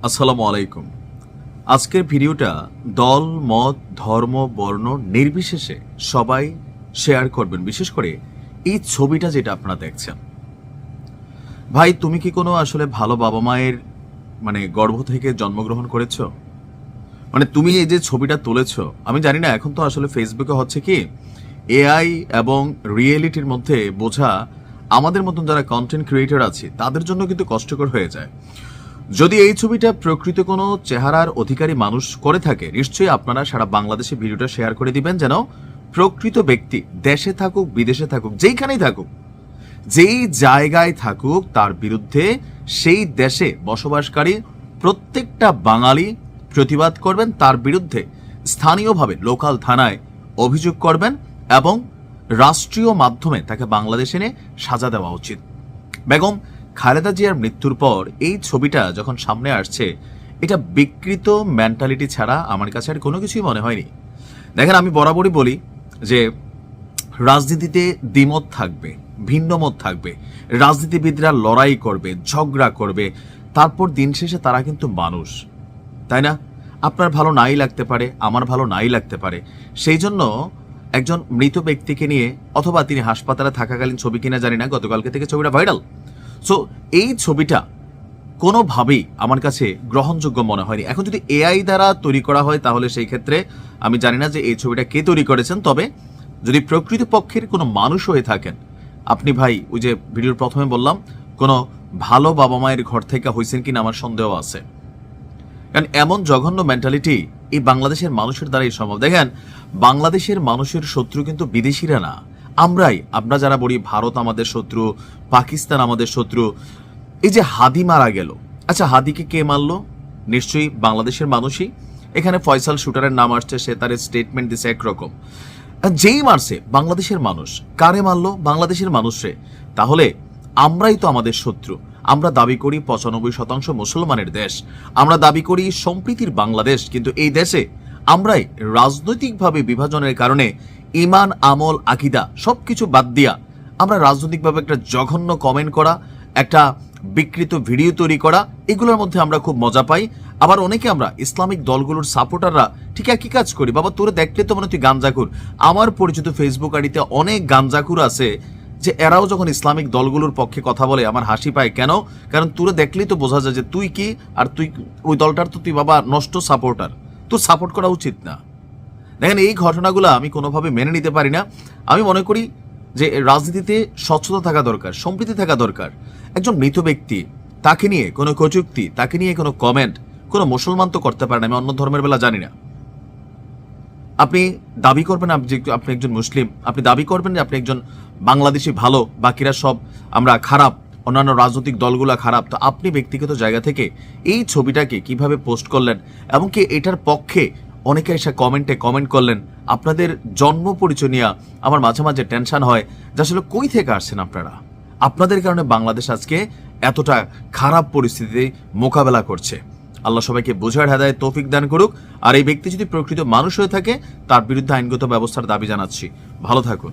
আসসালামু আলাইকুম। আজকের ভিডিওটা দল, মত, ধর্ম, বর্ণ নির্বিশেষে সবাই শেয়ার করবেন। বিশেষ করে এই ছবিটা যেটা আপনারা দেখছেন, ভাই তুমি কি কোনো আসলে ভালো বাবা মায়ের গর্ভ থেকে জন্মগ্রহণ করেছো? তুমি এই যে ছবিটা তুলেছো, আমি জানি না, এখন তো আসলে ফেসবুকে হচ্ছে কি এআই এবং রিয়েলিটির মধ্যে বোঝা আমাদের মতন যারা কন্টেন্ট ক্রিয়েটর আছে তাদের জন্য কিন্তু কষ্টকর হয়ে যায়। যদি এই ছবিটা প্রকৃত কোনো চেহারার অধিকারী মানুষ করে থাকে, নিশ্চয়ই আপনারা সারা বাংলাদেশে ভিডিওটা শেয়ার করে দিবেন, যেন প্রকৃত ব্যক্তি দেশে থাকুক বিদেশে থাকুক যেইখানেই থাকুক, যেই জায়গায় থাকুক, তার বিরুদ্ধে সেই দেশে বসবাসকারী প্রত্যেকটা বাঙালি প্রতিবাদ করবেন, তার বিরুদ্ধে স্থানীয়ভাবে লোকাল থানায় অভিযোগ করবেন এবং রাষ্ট্রীয় মাধ্যমে তাকে বাংলাদেশে এনে সাজা দেওয়া উচিত। বেগম খালেদা জিয়ার মৃত্যুর পর এই ছবিটা যখন সামনে আসছে, এটা বিকৃত মেন্টালিটি ছাড়া আমার কাছে আর কোনো কিছুই মনে হয়নি। দেখেন, আমি বরাবরই বলি যে রাজনীতিতে দ্বিমত থাকবে, ভিন্ন মত থাকবে, রাজনীতিবিদরা লড়াই করবে, ঝগড়া করবে, তারপর দিন শেষে তারা কিন্তু মানুষ, তাই না? আপনার ভালো নাই লাগতে পারে, আমার ভালো নাই লাগতে পারে। সেই জন্য একজন মৃত ব্যক্তিকে নিয়ে, অথবা তিনি হাসপাতালে থাকাকালীন ছবি কিনা জানি না, গতকালকে থেকে ছবিটা ভাইরাল। সো এই ছবিটা কোনোভাবেই আমার কাছে গ্রহণযোগ্য মনে হয়নি। এখন যদি এআই দ্বারা তৈরি করা হয় তাহলে সেই ক্ষেত্রে আমি জানি না যে এই ছবিটা কে তৈরি করেছেন, তবে যদি প্রকৃতপক্ষের কোনো মানুষ হয়ে থাকেন, আপনি ভাই ওই যে ভিডিওর প্রথমে বললাম, কোনো ভালো বাবা মায়ের ঘর থেকে হয়েছেন কিনা আমার সন্দেহ আছে। কারণ এমন জঘন্য মেন্টালিটি এই বাংলাদেশের মানুষের দ্বারাই সম্ভব। দেখেন, বাংলাদেশের মানুষের শত্রু কিন্তু বিদেশিরা না, আমরাই। আমরা যারা বলি ভারত আমাদের শত্রু, পাকিস্তান আমাদের শত্রু। এই যে হাদি মারা গেল, আচ্ছা হাদিকে কে মারলো? নিশ্চয়ই বাংলাদেশের মানুষই। এখানে ফয়সাল শুটারের নাম আসছে, সে তার স্টেটমেন্ট দিছে একরকম। যেই মারছে বাংলাদেশের মানুষ, কারে মারলো? বাংলাদেশের মানুষে। তাহলে আমরাই তো আমাদের শত্রু। আমরা দাবি করি 95% মুসলমানের দেশ, আমরা দাবি করি সম্প্রীতির বাংলাদেশ, কিন্তু এই দেশে আমরাই রাজনৈতিকভাবে বিভাজনের কারণে ইমান, আমল, আকিদা সবকিছু বাদ দিয়া আমরা রাজনৈতিকভাবে একটা জঘন্য কমেন্ট করা, একটা বিকৃত ভিডিও তৈরি করা, এগুলোর মধ্যে আমরা খুব মজা পাই। আবার অনেকে আমরা ইসলামিক দলগুলোর সাপোর্টাররা ঠিক একই কাজ করি। বাবা তোরে দেখলে তো মনে তুই গাঞ্জাখুর। আমার পরিচিত ফেসবুক আইডিতে অনেক গাঞ্জাখুর আছে যে এরাও যখন ইসলামিক দলগুলোর পক্ষে কথা বলে আমার হাসি পায়। কেন? কারণ তোরে দেখলেই তো বোঝা যায় যে তুই কি, আর তুই ওই দলটার তো তুই বাবা নষ্ট সাপোর্টার, তোর সাপোর্ট করা উচিত না। দেখেন, এই ঘটনাগুলো আমি কোনোভাবে মেনে নিতে পারি না। আমি মনে করি যে রাজনীতিতে স্বচ্ছতা থাকা দরকার, সম্প্রীতি থাকা দরকার। একজন মৃত ব্যক্তি, তাকে নিয়ে কোনো কটূক্তি, তাকে নিয়ে কোনো কমেন্ট কোনো মুসলমান তো করতে পারে না। আমি অন্য ধর্মের বেলা জানি না। আপনি দাবি করবেন আপনি একজন মুসলিম, আপনি দাবি করবেন যে আপনি একজন বাংলাদেশি ভালো, বাকিরা সব আমরা খারাপ, অন্যান্য রাজনৈতিক দলগুলো খারাপ। তো আপনি ব্যক্তিগত জায়গা থেকে এই ছবিটাকে কিভাবে পোস্ট করলেন, এবং কি এটার পক্ষে অনেকে এসে কমেন্টে কমেন্ট করলেন? আপনাদের জন্ম পরিচয় নিয়ে আমার মাঝে মাঝে টেনশন হয় যে আসলে কই থেকে আসছেন আপনারা। আপনাদের কারণে বাংলাদেশ আজকে এতটা খারাপ পরিস্থিতিতে মোকাবেলা করছে। আল্লাহ সবাইকে বোঝার হেদায়েত তৌফিক দান করুক। আর এই ব্যক্তি যদি প্রকৃত মানুষ হয়ে থাকে, তার বিরুদ্ধে আইনগত ব্যবস্থার দাবি জানাচ্ছি। ভালো থাকুন।